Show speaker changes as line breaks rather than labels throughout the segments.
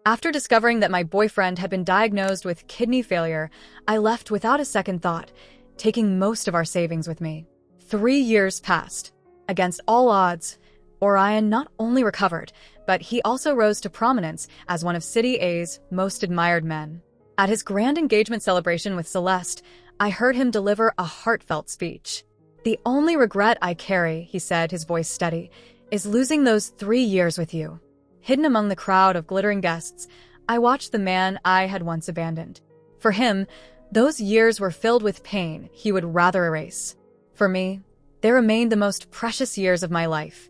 After discovering that my boyfriend had been diagnosed with kidney failure, I left without a second thought, taking most of our savings with me. 3 years passed. Against all odds, Orion not only recovered, but he also rose to prominence as one of City A's most admired men. At his grand engagement celebration with Celeste, I heard him deliver a heartfelt speech. "The only regret I carry," he said, his voice steady, "is losing those 3 years with you." Hidden among the crowd of glittering guests, I watched the man I had once abandoned. For him, those years were filled with pain he would rather erase. For me, they remained the most precious years of my life,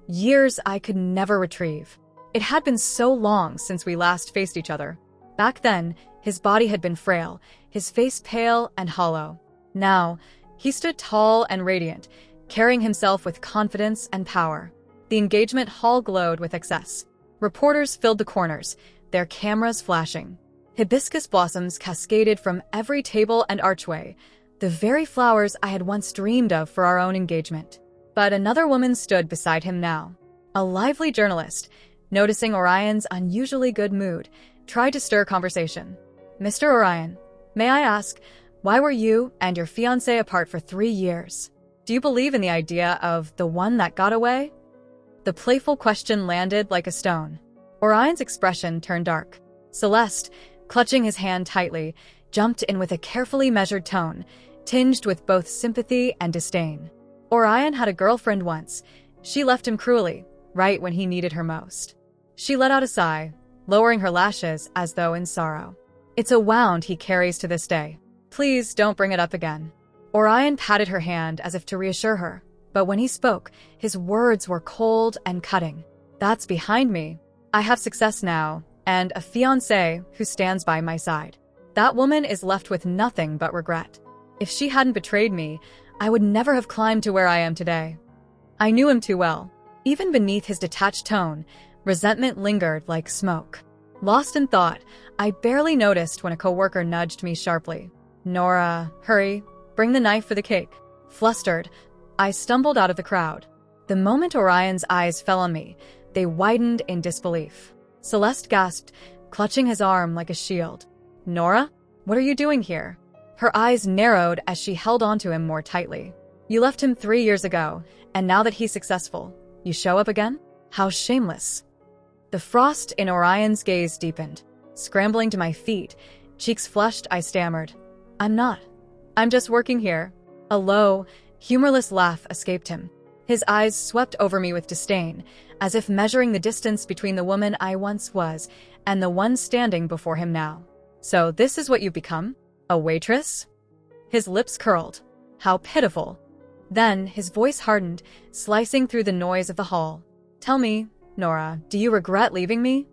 years I could never retrieve. It had been so long since we last faced each other. Back then, his body had been frail, his face pale and hollow. Now, he stood tall and radiant, carrying himself with confidence and power. The engagement hall glowed with excess. Reporters filled the corners, their cameras flashing. Hibiscus blossoms cascaded from every table and archway, the very flowers I had once dreamed of for our own engagement. But another woman stood beside him now. A lively journalist, noticing Orion's unusually good mood, tried to stir conversation. "Mr. Orion, may I ask, why were you and your fiancé apart for 3 years? Do you believe in the idea of the one that got away?" The playful question landed like a stone. Orion's expression turned dark. Celeste, clutching his hand tightly, jumped in with a carefully measured tone, tinged with both sympathy and disdain. Orion had a girlfriend once. She left him cruelly, right when he needed her most. She let out a sigh, lowering her lashes as though in sorrow. "It's a wound he carries to this day. Please don't bring it up again." Orion patted her hand as if to reassure her, but when he spoke, his words were cold and cutting. "That's behind me. I have success now, and a fiancé who stands by my side. That woman is left with nothing but regret. If she hadn't betrayed me, I would never have climbed to where I am today." I knew him too well. Even beneath his detached tone, resentment lingered like smoke. Lost in thought, I barely noticed when a coworker nudged me sharply. "Nora, hurry, bring the knife for the cake." Flustered, I stumbled out of the crowd. The moment Orion's eyes fell on me, they widened in disbelief. Celeste gasped, clutching his arm like a shield. "Nora, what are you doing here?" Her eyes narrowed as she held onto him more tightly. "You left him 3 years ago, and now that he's successful, you show up again? How shameless." The frost in Orion's gaze deepened. Scrambling to my feet, cheeks flushed, I stammered, "I'm not. I'm just working here." A low, humorless laugh escaped him. His eyes swept over me with disdain, as if measuring the distance between the woman I once was and the one standing before him now. "So this is what you've become? A waitress?" His lips curled. How pitiful. Then his voice hardened, slicing through the noise of the hall. "Tell me, Nora, do you regret leaving me?"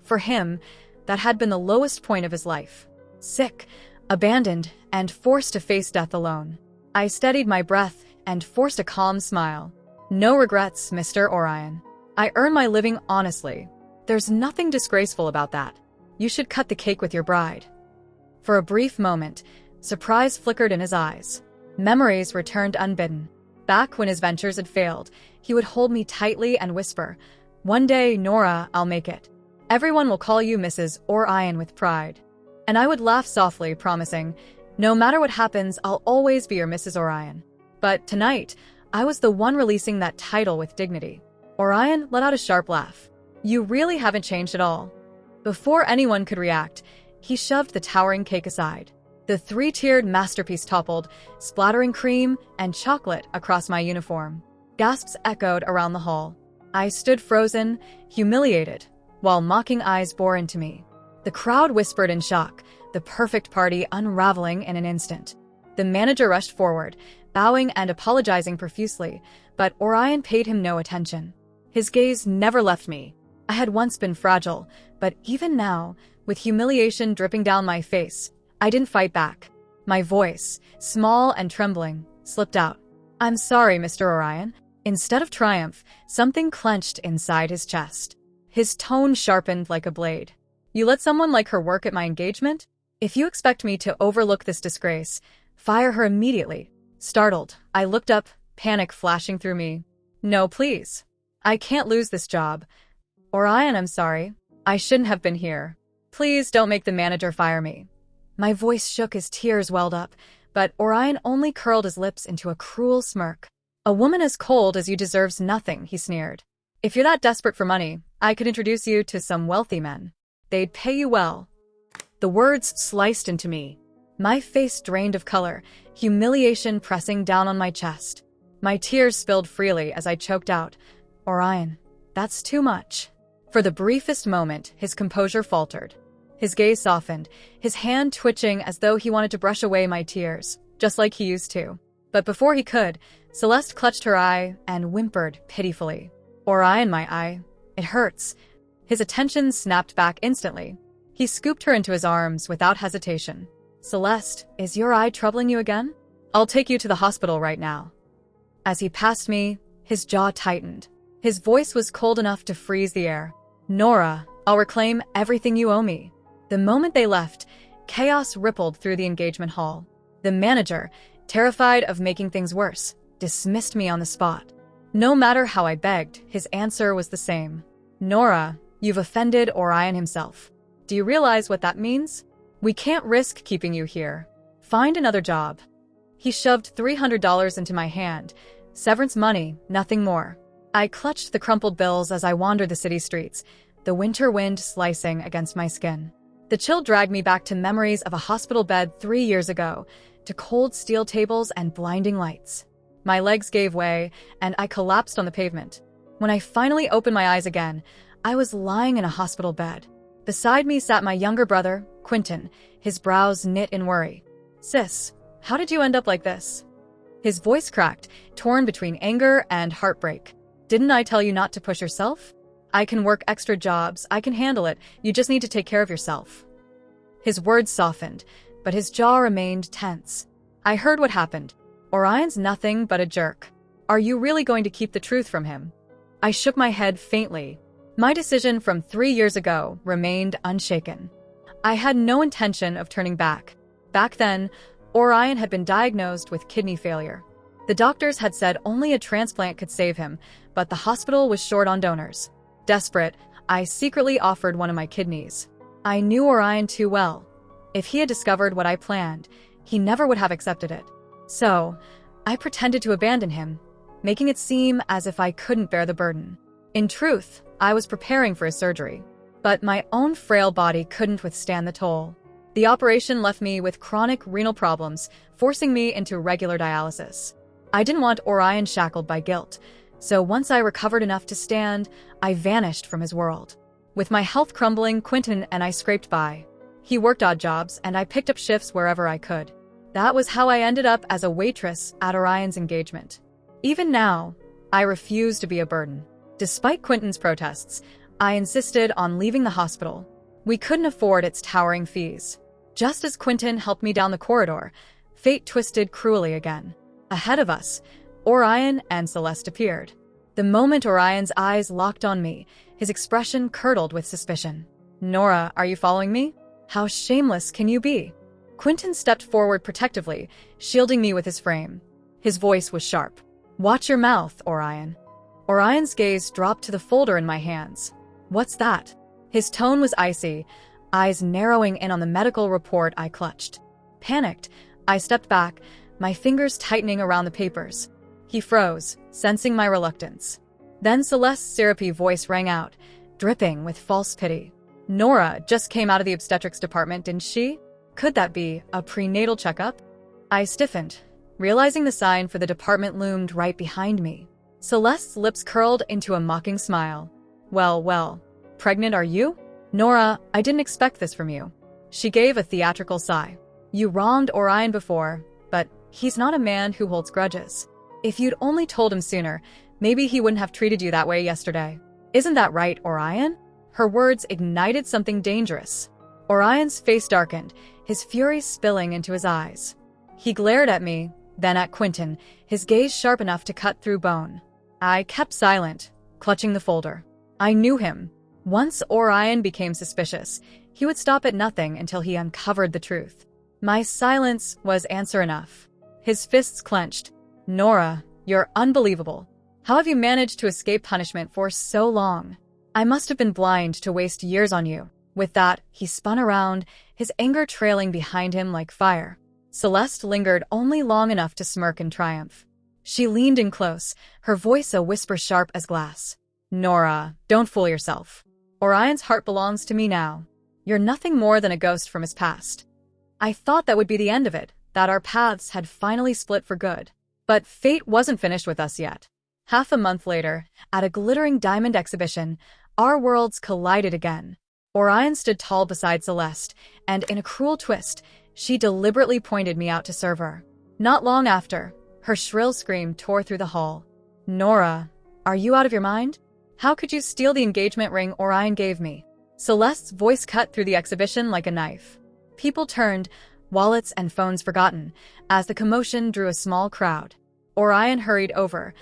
For him, that had been the lowest point of his life. Sick, abandoned, and forced to face death alone. I steadied my breath and forced a calm smile. "No regrets, Mr. Orion. I earn my living honestly. There's nothing disgraceful about that. You should cut the cake with your bride." For a brief moment, surprise flickered in his eyes. Memories returned unbidden. Back when his ventures had failed, he would hold me tightly and whisper, "One day, Nora, I'll make it. Everyone will call you Mrs. Orion with pride." And I would laugh softly, promising, "No matter what happens, I'll always be your Mrs. Orion." But tonight, I was the one releasing that title with dignity. Orion let out a sharp laugh. "You really haven't changed at all." Before anyone could react, he shoved the towering cake aside. The 3-tiered masterpiece toppled, splattering cream and chocolate across my uniform. Gasps echoed around the hall. I stood frozen, humiliated, while mocking eyes bore into me. The crowd whispered in shock, the perfect party unraveling in an instant. The manager rushed forward, bowing and apologizing profusely, but Orion paid him no attention. His gaze never left me. I had once been fragile, but even now, with humiliation dripping down my face, I didn't fight back. My voice, small and trembling, slipped out. "I'm sorry, Mr. Orion." Instead of triumph, something clenched inside his chest. His tone sharpened like a blade. "You let someone like her work at my engagement? If you expect me to overlook this disgrace, fire her immediately." Startled, I looked up, panic flashing through me. "No, please. I can't lose this job. Orion, I'm sorry. I shouldn't have been here. Please don't make the manager fire me. My voice shook as tears welled up, but Orion only curled his lips into a cruel smirk. A woman as cold as you deserves nothing, he sneered. If you're that desperate for money, I could introduce you to some wealthy men. They'd pay you well. The words sliced into me. My face drained of color, humiliation pressing down on my chest. My tears spilled freely as I choked out, Orion, that's too much. For the briefest moment, his composure faltered. His gaze softened, his hand twitching as though he wanted to brush away my tears, just like he used to. But before he could, Celeste clutched her eye and whimpered pitifully. Orion, my eye. It hurts. His attention snapped back instantly. He scooped her into his arms without hesitation. Celeste, is your eye troubling you again? I'll take you to the hospital right now. As he passed me, his jaw tightened. His voice was cold enough to freeze the air. Nora, I'll reclaim everything you owe me. The moment they left, chaos rippled through the engagement hall. The manager, terrified of making things worse, dismissed me on the spot. No matter how I begged, his answer was the same. Nora, you've offended Orion himself. Do you realize what that means? We can't risk keeping you here. Find another job. He shoved $300 into my hand. Severance money, nothing more. I clutched the crumpled bills as I wandered the city streets, the winter wind slicing against my skin. The chill dragged me back to memories of a hospital bed 3 years ago, to cold steel tables and blinding lights. My legs gave way, and I collapsed on the pavement. When I finally opened my eyes again, I was lying in a hospital bed. Beside me sat my younger brother, Quentin, his brows knit in worry. Sis, how did you end up like this? His voice cracked, torn between anger and heartbreak. Didn't I tell you not to push yourself? I can work extra jobs, I can handle it, you just need to take care of yourself. His words softened, but his jaw remained tense. I heard what happened. Orion's nothing but a jerk. Are you really going to keep the truth from him? I shook my head faintly. My decision from 3 years ago remained unshaken. I had no intention of turning back. Back then, Orion had been diagnosed with kidney failure. The doctors had said only a transplant could save him, but the hospital was short on donors. Desperate, I secretly offered one of my kidneys. I knew Orion too well. If he had discovered what I planned, he never would have accepted it. So, I pretended to abandon him, making it seem as if I couldn't bear the burden. In truth, I was preparing for his surgery, but my own frail body couldn't withstand the toll. The operation left me with chronic renal problems, forcing me into regular dialysis. I didn't want Orion shackled by guilt, so once I recovered enough to stand, I vanished from his world. With my health crumbling, Quentin and I scraped by. He worked odd jobs, and I picked up shifts wherever I could. That was how I ended up as a waitress at Orion's engagement. Even now, I refuse to be a burden. Despite Quentin's protests, I insisted on leaving the hospital. We couldn't afford its towering fees. Just as Quentin helped me down the corridor, fate twisted cruelly again. Ahead of us, Orion and Celeste appeared. The moment Orion's eyes locked on me, his expression curdled with suspicion. Nora, are you following me? How shameless can you be? Quentin stepped forward protectively, shielding me with his frame. His voice was sharp. Watch your mouth, Orion. Orion's gaze dropped to the folder in my hands. What's that? His tone was icy, eyes narrowing in on the medical report I clutched. Panicked, I stepped back, my fingers tightening around the papers. He froze, sensing my reluctance. Then Celeste's syrupy voice rang out, dripping with false pity. Nora just came out of the obstetrics department, didn't she? Could that be a prenatal checkup? I stiffened, realizing the sign for the department loomed right behind me. Celeste's lips curled into a mocking smile. Well, pregnant are you? Nora, I didn't expect this from you. She gave a theatrical sigh. You wronged Orion before, but he's not a man who holds grudges. If you'd only told him sooner, maybe he wouldn't have treated you that way yesterday. Isn't that right, Orion? Her words ignited something dangerous. Orion's face darkened, his fury spilling into his eyes. He glared at me, then at Quentin, his gaze sharp enough to cut through bone. I kept silent, clutching the folder. I knew him. Once Orion became suspicious, he would stop at nothing until he uncovered the truth. My silence was answer enough. His fists clenched. Nora, you're unbelievable. How have you managed to escape punishment for so long? I must have been blind to waste years on you. With that, he spun around, his anger trailing behind him like fire. Celeste lingered only long enough to smirk in triumph. She leaned in close, her voice a whisper sharp as glass. Nora, don't fool yourself. Orion's heart belongs to me now. You're nothing more than a ghost from his past. I thought that would be the end of it, that our paths had finally split for good. But fate wasn't finished with us yet. Half a month later, at a glittering diamond exhibition, our worlds collided again. Orion stood tall beside Celeste, and in a cruel twist, she deliberately pointed me out to serve her. Not long after, her shrill scream tore through the hall. Nora, are you out of your mind? How could you steal the engagement ring Orion gave me? Celeste's voice cut through the exhibition like a knife. People turned, wallets and phones forgotten, as the commotion drew a small crowd. Orion hurried over,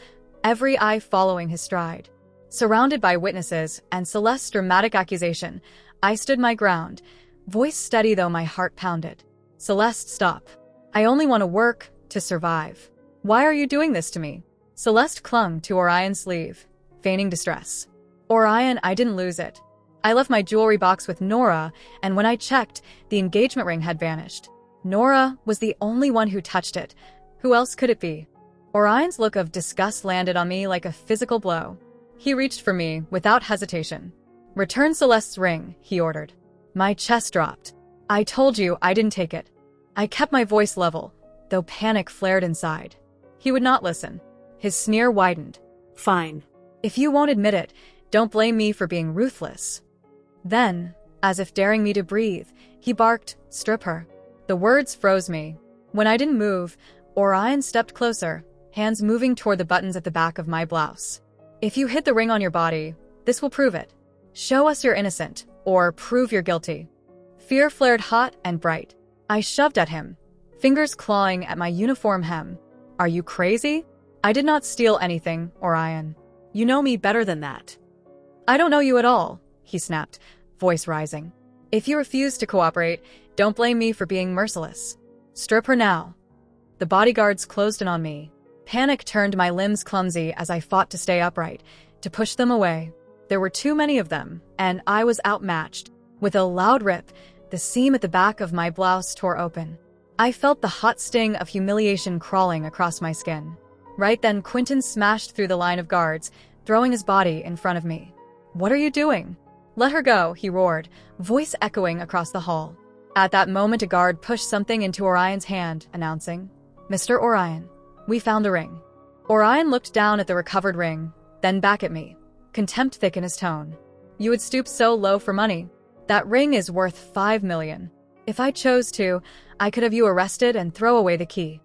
every eye following his stride. Surrounded by witnesses and Celeste's dramatic accusation, I stood my ground, voice steady though my heart pounded. Celeste, stop. I only want to work, to survive. Why are you doing this to me? Celeste clung to Orion's sleeve, feigning distress. Orion, I didn't lose it. I left my jewelry box with Nora, and when I checked, the engagement ring had vanished. Nora was the only one who touched it. Who else could it be? Orion's look of disgust landed on me like a physical blow. He reached for me without hesitation. Return Celeste's ring, he ordered. My chest dropped. I told you I didn't take it. I kept my voice level, though panic flared inside. He would not listen. His sneer widened.
Fine.
If you won't admit it, don't blame me for being ruthless. Then, as if daring me to breathe, he barked, strip her. The words froze me. When I didn't move, Orion stepped closer, hands moving toward the buttons at the back of my blouse. If you hid the ring on your body, this will prove it. Show us you're innocent, or prove you're guilty. Fear flared hot and bright. I shoved at him, fingers clawing at my uniform hem. Are you crazy? I did not steal anything, Orion.
You know me better than that.
I don't know you at all, he snapped, voice rising. If you refuse to cooperate, don't blame me for being merciless. Strip her now. The bodyguards closed in on me. Panic turned my limbs clumsy as I fought to stay upright, to push them away. There were too many of them, and I was outmatched. With a loud rip, the seam at the back of my blouse tore open. I felt the hot sting of humiliation crawling across my skin. Right then, Quentin smashed through the line of guards, throwing his body in front of me. What are you doing? Let her go, he roared, voice echoing across the hall. At that moment, a guard pushed something into Orion's hand, announcing, Mr. Orion, we found a ring. Orion looked down at the recovered ring, then back at me, contempt thick in his tone. You would stoop so low for money. That ring is worth 5 million. If I chose to, I could have you arrested and throw away the key.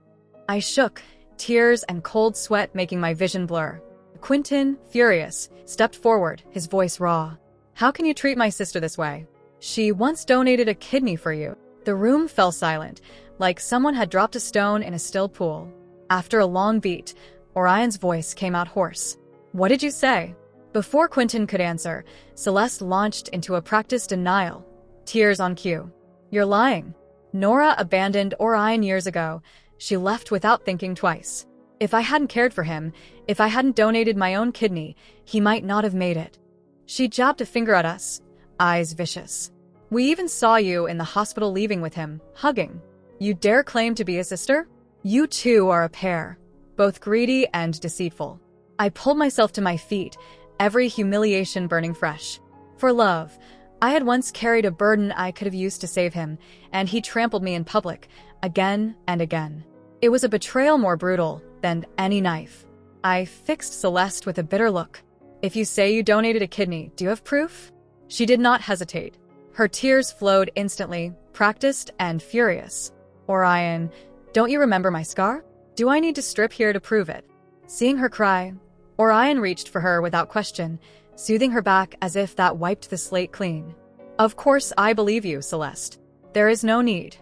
I shook, tears and cold sweat making my vision blur. Quentin, furious, stepped forward, his voice raw. How can you treat my sister this way? She once donated a kidney for you. The room fell silent, like someone had dropped a stone in a still pool. After a long beat, Orion's voice came out hoarse. What did you say? Before Quentin could answer, Celeste launched into a practiced denial, tears on cue. You're lying. Nora abandoned Orion years ago. She left without thinking twice. If I hadn't cared for him, if I hadn't donated my own kidney, he might not have made it. She jabbed a finger at us, eyes vicious. We even saw you in the hospital leaving with him, hugging. You dare claim to be a sister? You two are a pair, both greedy and deceitful. I pulled myself to my feet, every humiliation burning fresh. For love, I had once carried a burden I could have used to save him, and he trampled me in public, again and again. It was a betrayal more brutal than any knife. I fixed Celeste with a bitter look. If you say you donated a kidney, do you have proof? She did not hesitate. Her tears flowed instantly, practiced and furious. Orion, don't you remember my scar? Do I need to strip here to prove it? Seeing her cry, Orion reached for her without question, soothing her back as if that wiped the slate clean. Of course I believe you, Celeste. There is no need.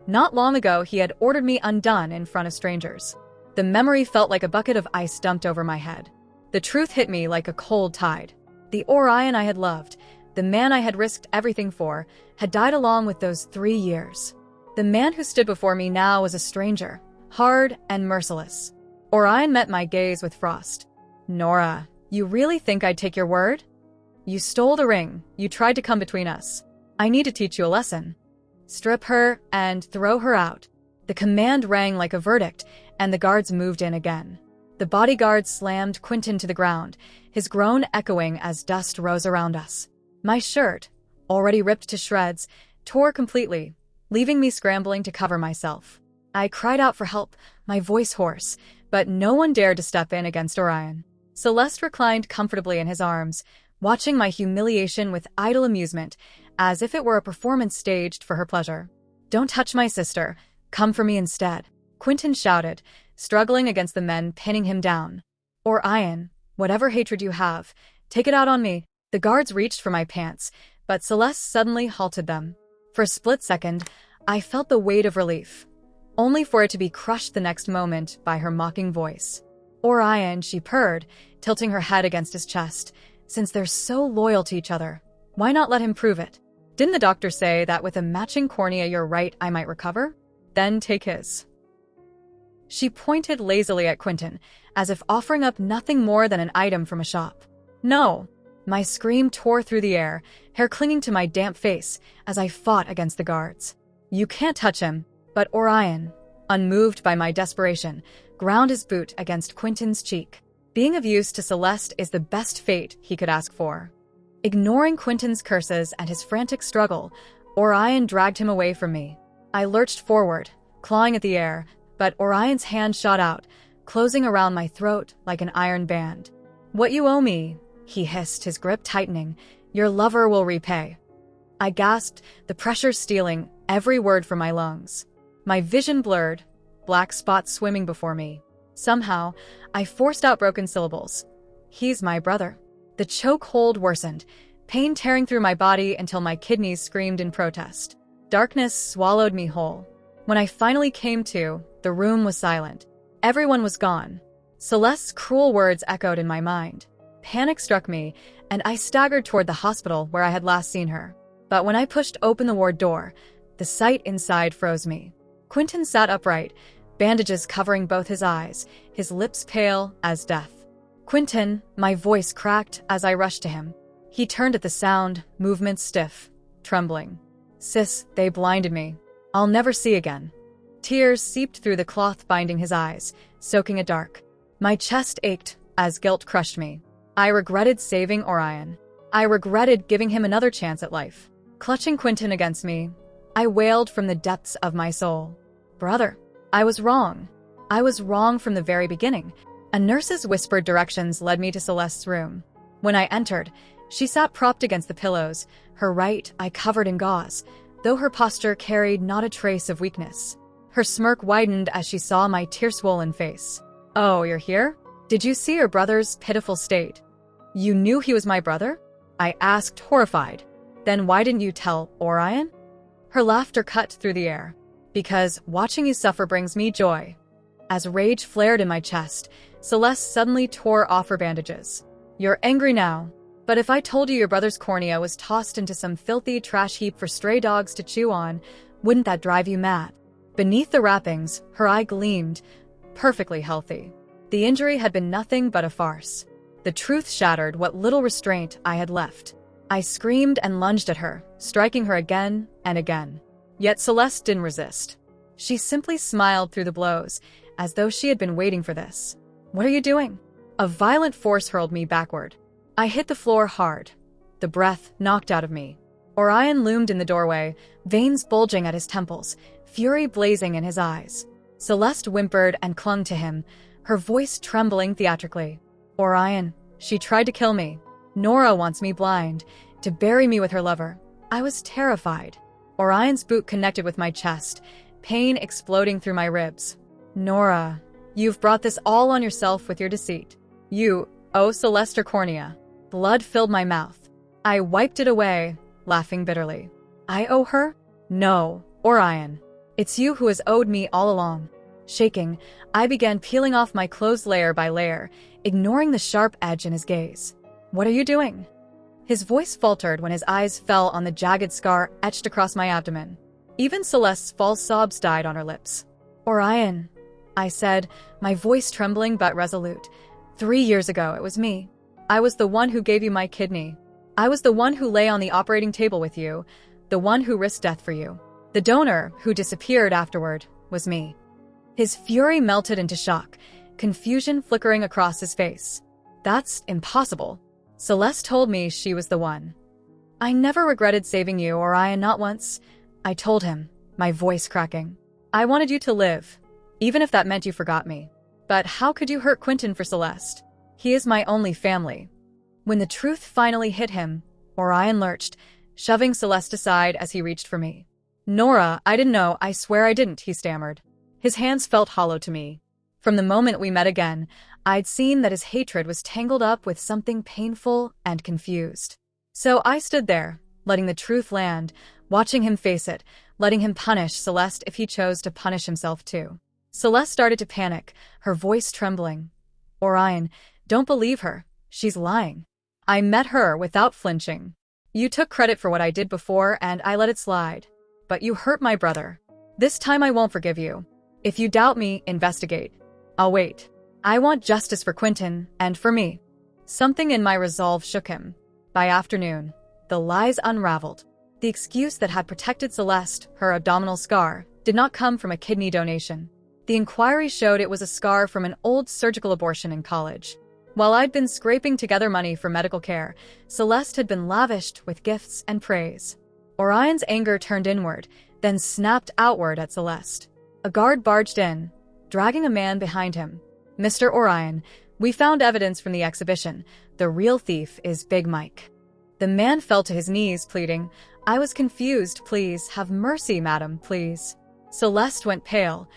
Not long ago, he had ordered me undone in front of strangers. The memory felt like a bucket of ice dumped over my head. The truth hit me like a cold tide. The Orion I had loved, the man I had risked everything for, had died along with those 3 years. The man who stood before me now was a stranger, hard and merciless. Orion met my gaze with frost. Nora, you really think I'd take your word? You stole the ring. You tried to come between us. I need to teach you a lesson. Strip her and throw her out. The command rang like a verdict, and the guards moved in again. The bodyguard slammed Quentin to the ground, his groan echoing as dust rose around us. My shirt, already ripped to shreds, tore completely, leaving me scrambling to cover myself. I cried out for help, my voice hoarse, but no one dared to step in against Orion. Celeste reclined comfortably in his arms, watching my humiliation with idle amusement, as if it were a performance staged for her pleasure. Don't touch my sister. Come for me instead, Quentin shouted, struggling against the men pinning him down. Orion, whatever hatred you have, take it out on me. The guards reached for my pants, but Celeste suddenly halted them. For a split second, I felt the weight of relief, only for it to be crushed the next moment by her mocking voice. Orion, she purred, tilting her head against his chest. Since they're so loyal to each other, why not let him prove it? Didn't the doctor say that with a matching cornea you're right I might recover? Then take his. She pointed lazily at Quentin, as if offering up nothing more than an item from a shop. No. My scream tore through the air, hair clinging to my damp face as I fought against the guards. You can't touch him, but Orion, unmoved by my desperation, ground his boot against Quentin's cheek. Being of use to Celeste is the best fate he could ask for. Ignoring Quentin's curses and his frantic struggle, Orion dragged him away from me. I lurched forward, clawing at the air, but Orion's hand shot out, closing around my throat like an iron band. What you owe me, he hissed, his grip tightening. Your lover will repay. I gasped, the pressure stealing every word from my lungs. My vision blurred, black spots swimming before me. Somehow, I forced out broken syllables. He's my brother. The chokehold worsened, pain tearing through my body until my kidneys screamed in protest. Darkness swallowed me whole. When I finally came to, the room was silent. Everyone was gone. Celeste's cruel words echoed in my mind. Panic struck me, and I staggered toward the hospital where I had last seen her. But when I pushed open the ward door, the sight inside froze me. Quentin sat upright, bandages covering both his eyes, his lips pale as death. Quentin, my voice cracked as I rushed to him. He turned at the sound, movements stiff, trembling. Sis, they blinded me. I'll never see again. Tears seeped through the cloth binding his eyes, soaking it dark. My chest ached as guilt crushed me. I regretted saving Orion. I regretted giving him another chance at life. Clutching Quentin against me, I wailed from the depths of my soul. Brother, I was wrong. I was wrong from the very beginning. A nurse's whispered directions led me to Celeste's room. When I entered, she sat propped against the pillows, her right eye covered in gauze, though her posture carried not a trace of weakness. Her smirk widened as she saw my tear-swollen face. Oh, you're here? Did you see your brother's pitiful state? You knew he was my brother? I asked, horrified. Then why didn't you tell Orion? Her laughter cut through the air. Because watching you suffer brings me joy. As rage flared in my chest, Celeste suddenly tore off her bandages. You're angry now, but if I told you your brother's cornea was tossed into some filthy trash heap for stray dogs to chew on, wouldn't that drive you mad? Beneath the wrappings, her eye gleamed, perfectly healthy. The injury had been nothing but a farce. The truth shattered what little restraint I had left. I screamed and lunged at her, striking her again and again. Yet Celeste didn't resist. She simply smiled through the blows, as though she had been waiting for this. What are you doing? A violent force hurled me backward. I hit the floor hard, the breath knocked out of me. Orion loomed in the doorway, veins bulging at his temples, fury blazing in his eyes. Celeste whimpered and clung to him, her voice trembling theatrically. Orion, she tried to kill me. Nora wants me blind, to bury me with her lover. I was terrified. Orion's boot connected with my chest, pain exploding through my ribs. Nora, you've brought this all on yourself with your deceit. You owe Celeste her cornea. Blood filled my mouth. I wiped it away, laughing bitterly. I owe her? No, Orion. It's you who has owed me all along. Shaking, I began peeling off my clothes layer by layer, ignoring the sharp edge in his gaze. What are you doing? His voice faltered when his eyes fell on the jagged scar etched across my abdomen. Even Celeste's false sobs died on her lips. Orion, I said, my voice trembling but resolute. 3 years ago, it was me. I was the one who gave you my kidney. I was the one who lay on the operating table with you, the one who risked death for you. The donor, who disappeared afterward, was me. His fury melted into shock, confusion flickering across his face. That's impossible. Celeste told me she was the one. I never regretted saving you, Orion, not once. I told him, my voice cracking. I wanted you to live, even if that meant you forgot me. But how could you hurt Quentin for Celeste? He is my only family. When the truth finally hit him, Orion lurched, shoving Celeste aside as he reached for me. Nora, I didn't know, I swear I didn't, he stammered. His hands felt hollow to me. From the moment we met again, I'd seen that his hatred was tangled up with something painful and confused. So I stood there, letting the truth land, watching him face it, letting him punish Celeste if he chose to punish himself too. Celeste started to panic, her voice trembling. Orion, don't believe her. She's lying. I met her without flinching. You took credit for what I did before and I let it slide. But you hurt my brother. This time I won't forgive you. If you doubt me, investigate. I'll wait. I want justice for Quentin and for me. Something in my resolve shook him. By afternoon, the lies unraveled. The excuse that had protected Celeste, her abdominal scar, did not come from a kidney donation. The inquiry showed it was a scar from an old surgical abortion in college. While I'd been scraping together money for medical care, Celeste had been lavished with gifts and praise. Orion's anger turned inward, then snapped outward at Celeste. A guard barged in, dragging a man behind him. Mr. Orion, we found evidence from the exhibition. The real thief is Big Mike. The man fell to his knees, pleading, I was confused, please, have mercy, madam, please. Celeste went pale,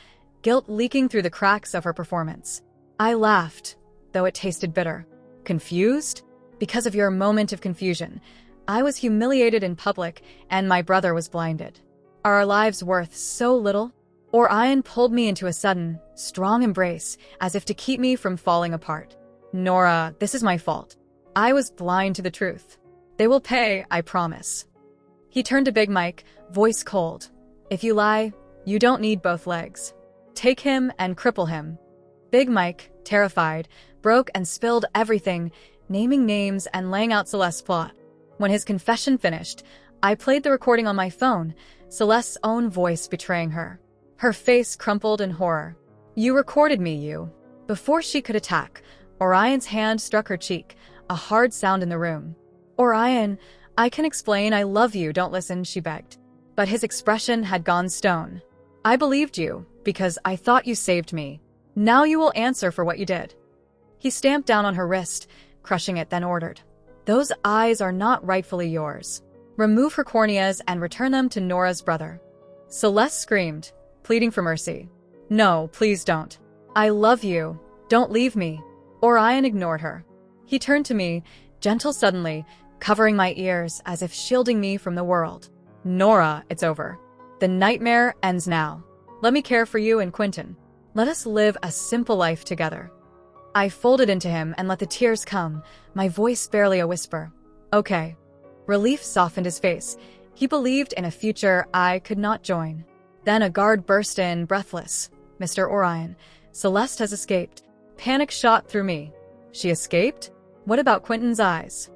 guilt leaking through the cracks of her performance. I laughed, though it tasted bitter. Confused? Because of your moment of confusion. I was humiliated in public, and my brother was blinded. Are our lives worth so little? Orion pulled me into a sudden, strong embrace, as if to keep me from falling apart. Nora, this is my fault. I was blind to the truth. They will pay, I promise. He turned to Big Mike, voice cold. If you lie, you don't need both legs. Take him and cripple him. Big Mike, terrified, broke and spilled everything, naming names and laying out Celeste's plot. When his confession finished, I played the recording on my phone, Celeste's own voice betraying her. Her face crumpled in horror. You recorded me, you. Before she could attack, Orion's hand struck her cheek, a hard sound in the room. Orion, I can explain, I love you, don't listen, she begged. But his expression had gone stone. I believed you, because I thought you saved me. Now you will answer for what you did. He stamped down on her wrist, crushing it, then ordered. Those eyes are not rightfully yours. Remove her corneas and return them to Nora's brother. Celeste screamed, pleading for mercy. No, please don't. I love you. Don't leave me. Orion ignored her. He turned to me, gentle suddenly, covering my ears as if shielding me from the world. Nora, it's over. The nightmare ends now. Let me care for you and Quentin. Let us live a simple life together. I folded into him and let the tears come, my voice barely a whisper. Okay. Relief softened his face. He believed in a future I could not join. Then a guard burst in, breathless. Mr. Orion, Celeste has escaped. Panic shot through me. She escaped? What about Quentin's eyes?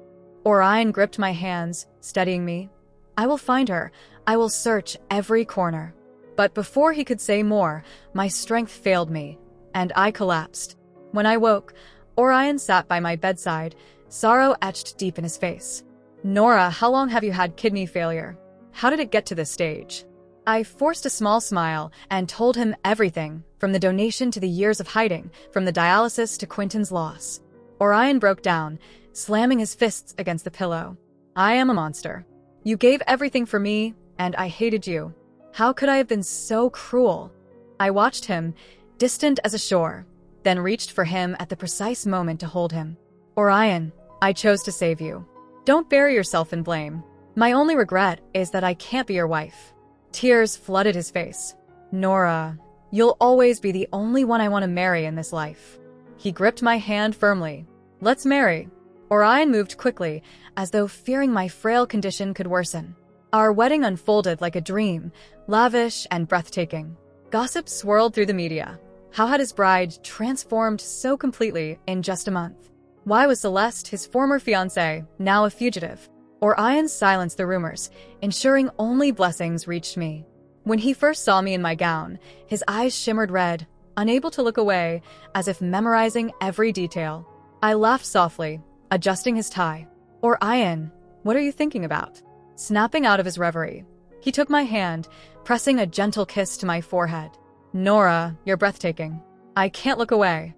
Orion gripped my hands, steadying me. I will find her. I will search every corner. But before he could say more, my strength failed me, and I collapsed. When I woke, Orion sat by my bedside, sorrow etched deep in his face. Nora, how long have you had kidney failure? How did it get to this stage? I forced a small smile and told him everything, from the donation to the years of hiding, from the dialysis to Quentin's loss. Orion broke down, slamming his fists against the pillow. I am a monster. You gave everything for me, and I hated you. How could I have been so cruel? I watched him, distant as a shore, then reached for him at the precise moment to hold him. Orion, I chose to save you. Don't bury yourself in blame. My only regret is that I can't be your wife. Tears flooded his face. Nora, you'll always be the only one I want to marry in this life. He gripped my hand firmly. Let's marry. Orion moved quickly, as though fearing my frail condition could worsen. Our wedding unfolded like a dream, lavish and breathtaking. Gossip swirled through the media. How had his bride transformed so completely in just a month? Why was Celeste, his former fiancée, now a fugitive? Orion silenced the rumors, ensuring only blessings reached me. When he first saw me in my gown, his eyes shimmered red, unable to look away, as if memorizing every detail. I laughed softly, adjusting his tie. Orion, what are you thinking about? Snapping out of his reverie, he took my hand, pressing a gentle kiss to my forehead. Nora, you're breathtaking. I can't look away.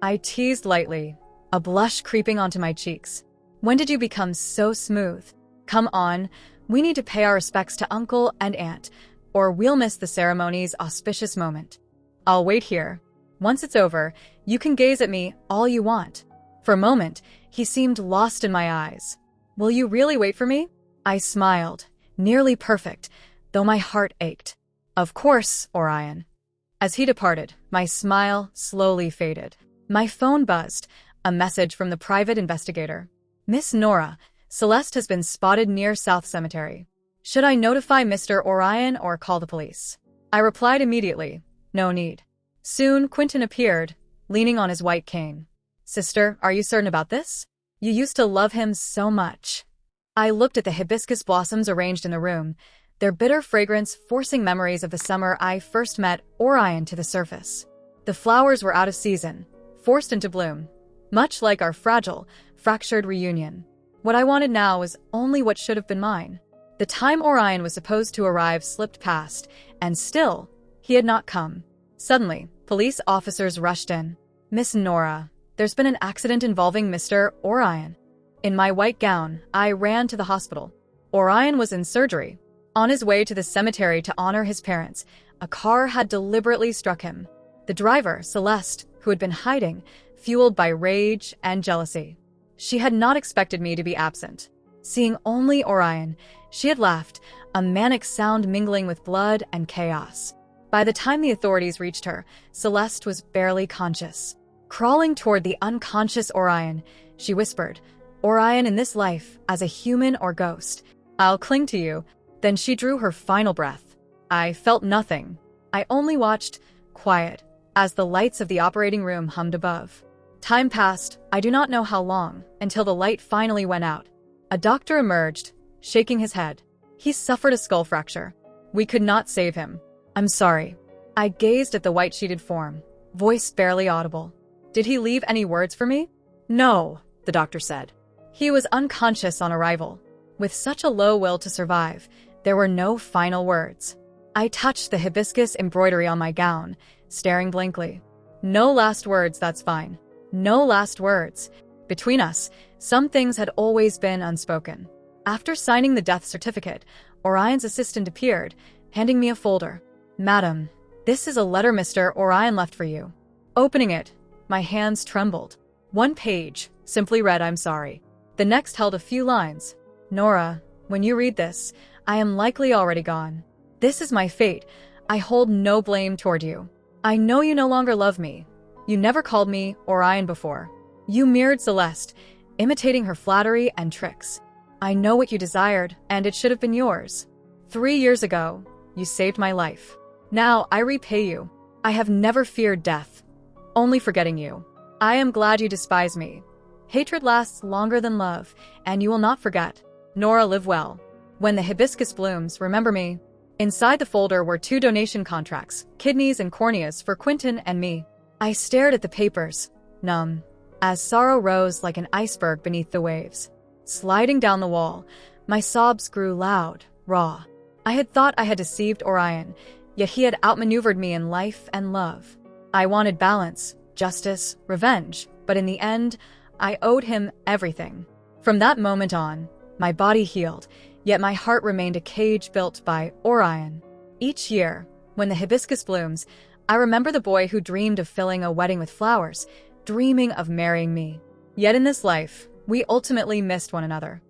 I teased lightly, a blush creeping onto my cheeks. When did you become so smooth? Come on, we need to pay our respects to uncle and aunt, or we'll miss the ceremony's auspicious moment. I'll wait here. Once it's over, you can gaze at me all you want. For a moment, he seemed lost in my eyes. Will you really wait for me? I smiled, nearly perfect, though my heart ached. Of course, Orion. As he departed, my smile slowly faded. My phone buzzed, a message from the private investigator. Miss Nora, Celeste has been spotted near South Cemetery. Should I notify Mr. Orion or call the police? I replied immediately, no need. Soon, Quentin appeared, leaning on his white cane. Sister, are you certain about this? You used to love him so much. I looked at the hibiscus blossoms arranged in the room, their bitter fragrance forcing memories of the summer I first met Orion to the surface. The flowers were out of season, forced into bloom, much like our fragile, fractured reunion. What I wanted now was only what should have been mine. The time Orion was supposed to arrive slipped past, and still, he had not come. Suddenly, police officers rushed in. Miss Nora, there's been an accident involving Mr. Orion. In my white gown, I ran to the hospital. Orion was in surgery. On his way to the cemetery to honor his parents, a car had deliberately struck him. The driver, Celeste, who had been hiding, fueled by rage and jealousy. She had not expected me to be absent. Seeing only Orion, she had laughed, a manic sound mingling with blood and chaos. By the time the authorities reached her, Celeste was barely conscious. Crawling toward the unconscious Orion, she whispered, Orion in this life, as a human or ghost, I'll cling to you. Then she drew her final breath. I felt nothing. I only watched, quiet, as the lights of the operating room hummed above. Time passed, I do not know how long, until the light finally went out. A doctor emerged, shaking his head. He suffered a skull fracture. We could not save him. I'm sorry. I gazed at the white-sheeted form, voice barely audible. Did he leave any words for me? No, the doctor said. He was unconscious on arrival. With such a low will to survive, there were no final words. I touched the hibiscus embroidery on my gown, staring blankly. No last words, that's fine. No last words. Between us, some things had always been unspoken. After signing the death certificate, Orion's assistant appeared, handing me a folder. Madam, this is a letter Mr. Orion left for you. Opening it, my hands trembled. One page simply read, I'm sorry. The next held a few lines. Nora, when you read this, I am likely already gone. This is my fate. I hold no blame toward you. I know you no longer love me. You never called me Orion before. You mirrored Celeste, imitating her flattery and tricks. I know what you desired, and it should have been yours. 3 years ago, you saved my life. Now I repay you. I have never feared death, only forgetting you. I am glad you despise me. Hatred lasts longer than love, and you will not forget. Nora, live well. When the hibiscus blooms, remember me. Inside the folder were 2 donation contracts, kidneys and corneas for Quentin and me. I stared at the papers, numb, as sorrow rose like an iceberg beneath the waves. Sliding down the wall, my sobs grew loud, raw. I had thought I had deceived Orion, yet he had outmaneuvered me in life and love. I wanted balance, justice, revenge, but in the end, I owed him everything. From that moment on, my body healed, yet my heart remained a cage built by Orion. Each year, when the hibiscus blooms, I remember the boy who dreamed of filling a wedding with flowers, dreaming of marrying me. Yet in this life, we ultimately missed one another.